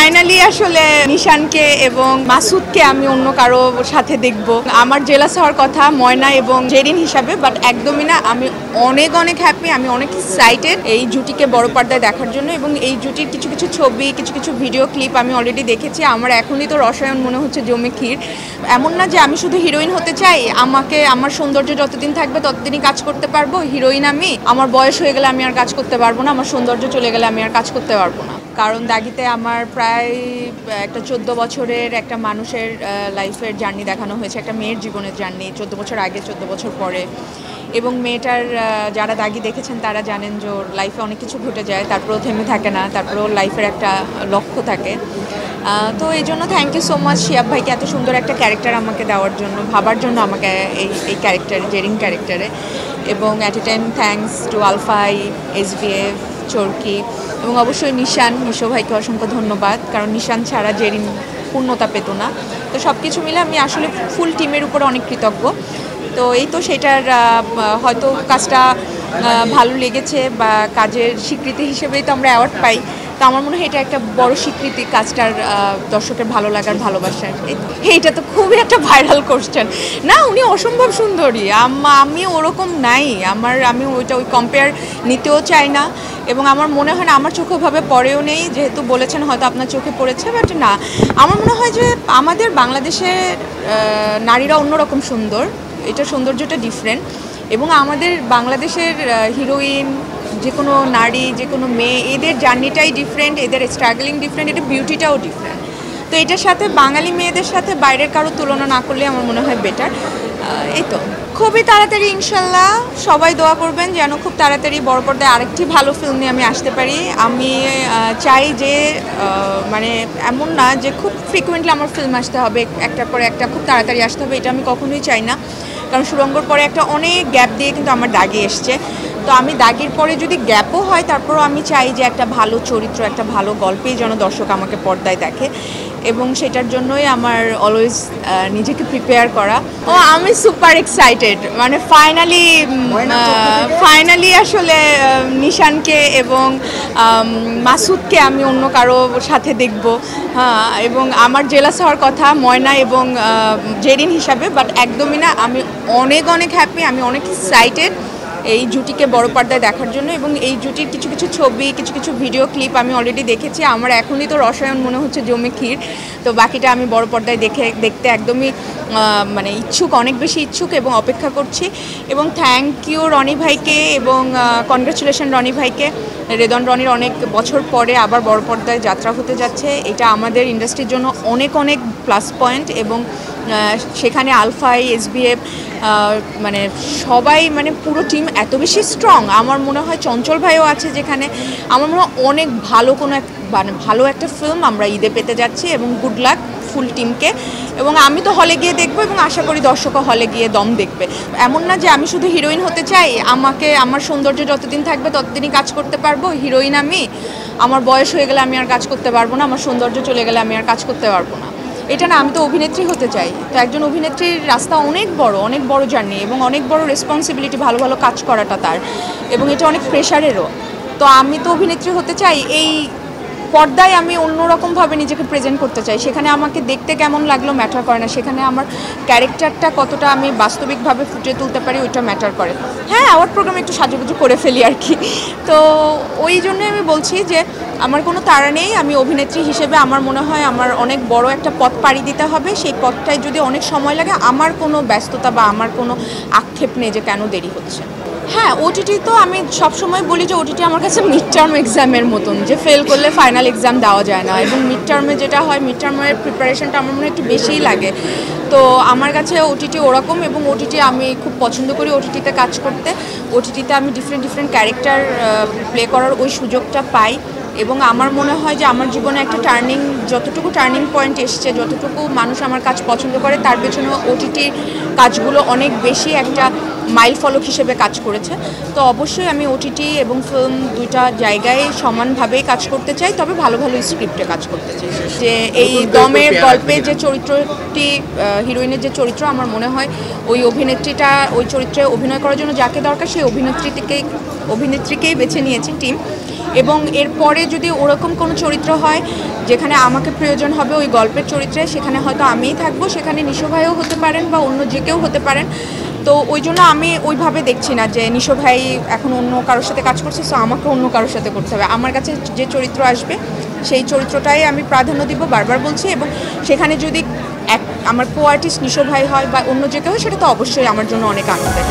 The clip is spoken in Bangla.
ফাইনালি আসলে নিশানকে এবং মাসুদকে আমি অন্য কারো সাথে দেখব। আমার জেলাস হওয়ার কথা ময়না এবং জেরিন হিসাবে, বাট একদমই না। আমি অনেক অনেক হ্যাপি, আমি অনেক এক্সাইটেড এই জুটিকে বড় পর্দায় দেখার জন্য। এবং এই জুটির কিছু কিছু ছবি, কিছু কিছু ভিডিও ক্লিপ আমি অলরেডি দেখেছি। আমার এখনই তো রসায়ন মনে হচ্ছে জমে ক্ষীর। এমন না যে আমি শুধু হিরোইন হতে চাই, আমার সৌন্দর্য যতদিন থাকবে ততদিনই কাজ করতে পারবো। হিরোইন আমি, আমার বয়স হয়ে গেলে আমি আর কাজ করতে পারবো না, আমার সৌন্দর্য চলে গেলে আমি আর কাজ করতে পারবো না। কারণ দাগিতে আমার প্রায় একটা 14 বছরের একটা মানুষের লাইফের জার্নি দেখানো হয়েছে, একটা মেয়ের জীবনের জার্নি, 14 বছর আগে, 14 বছর পরে। এবং মেয়েটার যারা দাগি দেখেছেন তারা জানেন যে ওর লাইফে অনেক কিছু ঘটে যায়, তারপরেও থেমে থাকে না, তারপরে ওর লাইফের একটা লক্ষ্য থাকে। তো এই জন্য thank you so much Shiyab ভাইকে এত সুন্দর একটা ক্যারেক্টার আমাকে দেওয়ার জন্য, ভাবার জন্য আমাকে এই ক্যারেক্টারে, জেরিন ক্যারেক্টারে। এবং at a time thanks to আলফাই, SBF, চরকি এবং অবশ্যই নিশো ভাইকে অসংখ্য ধন্যবাদ, কারণ নিশান ছাড়া জেরিন পূর্ণতা পেত না। তো সব কিছু মিলে আমি আসলে ফুল টিমের উপর অনেক কৃতজ্ঞ। তো এই তো সেটার হয়তো কাজটা ভালো লেগেছে বা কাজের স্বীকৃতি হিসেবেই তো আমরা অ্যাওয়ার্ড পাই। তো আমার মনে হয় এটা একটা বড় স্বীকৃতি কাজটার, দর্শকের ভালো লাগার, ভালোবাসার। এইটা তো খুবই একটা ভাইরাল কোশ্চেন না। উনি অসম্ভব সুন্দরী, আমি ওরকম নাই। আমি ওই কম্পেয়ার নিতেও চাই না। এবং আমার মনে হয় না, আমার চোখে ওভাবে পড়েও নেই। যেহেতু বলেছেন হয়তো আপনার চোখে পড়েছে, বাট না, আমার মনে হয় যে আমাদের বাংলাদেশের নারীরা অন্যরকম সুন্দর, এটা সৌন্দর্যটা ডিফারেন্ট। এবং আমাদের বাংলাদেশের হিরোইন, যে কোনো নারী, যে কোনো মেয়ে, এদের জার্নিটাই ডিফারেন্ট, এদের স্ট্রাগলিং ডিফারেন্ট, এদের বিউটিটাও ডিফারেন্ট। তো এটার সাথে বাঙালি মেয়েদের সাথে বাইরের কারো তুলনা না করলে আমার মনে হয় বেটার। এই তো খুবই তাড়াতাড়ি ইনশাল্লাহ সবাই দোয়া করবেন যেন খুব তাড়াতাড়ি বড় পর্দায় আরেকটি ভালো ফিল্ম নিয়ে আমি আসতে পারি। আমি চাই যে মানে এমন না যে খুব ফ্রিকুয়েন্টলি আমার ফিল্ম আসতে হবে, একটার পরে একটা খুব তাড়াতাড়ি আসতে হবে, এটা আমি কখনোই চাই না। কারণ সুরঙ্গর পরে একটা অনেক গ্যাপ দিয়ে কিন্তু আমার দাগি এসছে। তো আমি দাগির পরে যদি গ্যাপও হয়, তারপরও আমি চাই যে একটা ভালো চরিত্র, একটা ভালো গল্পেই যেন দর্শক আমাকে পর্দায় দেখে। এবং সেটার জন্যই আমার অলওয়েজ নিজেকে প্রিপেয়ার করা। আমি সুপার এক্সাইটেড, মানে ফাইনালি আসলে নিশানকে এবং মাসুদকে আমি অন্য কারো সাথে দেখব। হ্যাঁ, এবং আমার জেলাস হওয়ার কথা ময়না এবং জেরিন হিসাবে, বাট একদমই না। আমি অনেক অনেক হ্যাপি, আমি অনেক এক্সাইটেড এই জুটিকে বড় পর্দায় দেখার জন্য। এবং এই জুটির কিছু কিছু ছবি, কিছু কিছু ভিডিও ক্লিপ আমি অলরেডি দেখেছি। আমার এখনই তো রসায়ন মনে হচ্ছে জমে ক্ষীর। তো বাকিটা আমি বড় পর্দায় দেখতে একদমই মানে ইচ্ছুক, অনেক বেশি ইচ্ছুক এবং অপেক্ষা করছি। এবং থ্যাংক ইউ রনি ভাইকে এবং কনগ্রাচুলেশন রনি ভাইকে। রেদন রনির অনেক বছর পরে আবার বড় পর্দায় যাত্রা হতে যাচ্ছে, এটা আমাদের ইন্ডাস্ট্রির জন্য অনেক অনেক প্লাস পয়েন্ট। এবং সেখানে আলফাই, SBF, মানে সবাই, মানে পুরো টিম এত বেশি স্ট্রং। আমার মনে হয় চঞ্চল ভাইও আছে যেখানে। আমার মনে হয় অনেক ভালো ভালো একটা ফিল্ম আমরা ঈদে পেতে যাচ্ছি। এবং গুড লাক ফুল টিমকে। এবং আমি তো হলে গিয়ে দেখবো এবং আশা করি দর্শকও হলে গিয়ে দম দেখবে। এমন না যে আমি শুধু হিরোইন হতে চাই, আমার সৌন্দর্য যতদিন থাকবে ততদিনই কাজ করতে পারবো। হিরোইন আমি, আমার বয়স হয়ে গেলে আমি আর কাজ করতে পারবো না, আমার সৌন্দর্য চলে গেলে আমি আর কাজ করতে পারবো না। এটা না, আমি তো অভিনেত্রী হতে চাই। তো একজন অভিনেত্রীর রাস্তা অনেক বড় জার্নি এবং অনেক বড় রেসপন্সিবিলিটি, ভালো ভালো কাজ করাটা তার, এবং এটা অনেক প্রেশারেরও। তো আমি তো অভিনেত্রী হতে চাই, এই পর্দায় আমি অন্যরকমভাবে নিজেকে প্রেজেন্ট করতে চাই। সেখানে আমাকে দেখতে কেমন লাগলো ম্যাটার করে না, সেখানে আমার ক্যারেক্টারটা কতটা আমি বাস্তবিকভাবে ফুটিয়ে তুলতে পারি ওইটা ম্যাটার করে। হ্যাঁ, অ্যাওয়ার্ড প্রোগ্রামে একটু সাজুগুজু করে ফেলি আর কি। তো ওই জন্যই আমি বলছি যে আমার কোনো তাড়া নেই। আমি অভিনেত্রী হিসেবে আমার মনে হয় আমার অনেক বড় একটা পথ পাড়ি দিতে হবে। সেই পথটায় যদি অনেক সময় লাগে, আমার কোনো ব্যস্ততা বা আমার কোনো আক্ষেপ নেই যে কেন দেরি হচ্ছে। হ্যাঁ, OTT তো আমি সবসময় বলি যে OTT আমার কাছে মিড টার্ম এক্সামের মতন, যে ফেল করলে ফাইনাল এক্সাম দেওয়া যায় না। এবং মিড টার্মে যেটা হয়, মিড টার্মের প্রিপারেশনটা আমার মনে হয় একটু বেশিই লাগে। তো আমার কাছে OTT ওরকম। এবং OTT আমি খুব পছন্দ করি OTTতে কাজ করতে। OTTতে আমি ডিফারেন্ট ক্যারেক্টার প্লে করার ওই সুযোগটা পাই। এবং আমার মনে হয় যে আমার জীবনে একটা যতটুকু টার্নিং পয়েন্ট এসছে, যতটুকু মানুষ আমার কাজ পছন্দ করে, তার পেছনে OTTর কাজগুলো অনেক বেশি একটা মাইল ফলক হিসেবে কাজ করেছে। তো অবশ্যই আমি OTT এবং ফিল্ম দুইটা জায়গায় সমানভাবেই কাজ করতে চাই, তবে ভালো ভালো স্ক্রিপ্টে কাজ করতে চাই। যে এই দমের গল্পে যে চরিত্রটি, হিরোইনের যে চরিত্র, আমার মনে হয় ওই অভিনেত্রীটা ওই চরিত্রে অভিনয় করার জন্য যাকে দরকার সেই অভিনেত্রীকেই বেছে নিয়েছে টিম। এবং এরপরে যদি ওরকম কোনো চরিত্র হয় যেখানে আমাকে প্রয়োজন হবে ওই গল্পের চরিত্রে, সেখানে হয়তো আমিই থাকবো, সেখানে নিশো ভাইও হতে পারেন বা অন্য যে কেউ হতে পারেন। তো ওই জন্য আমি ওইভাবে দেখছি না যে নিশো ভাই এখন অন্য কারোর সাথে কাজ করছে, সো আমাকে অন্য কারোর সাথে করতে হবে। আমার কাছে যে চরিত্র আসবে সেই চরিত্রটাই আমি প্রাধান্য দিব, বারবার বলছি। এবং সেখানে যদি আমার কো আর্টিস্ট নিশো ভাই হয় বা অন্য যে কেউ হয়, সেটা তো অবশ্যই আমার জন্য অনেক আনন্দের।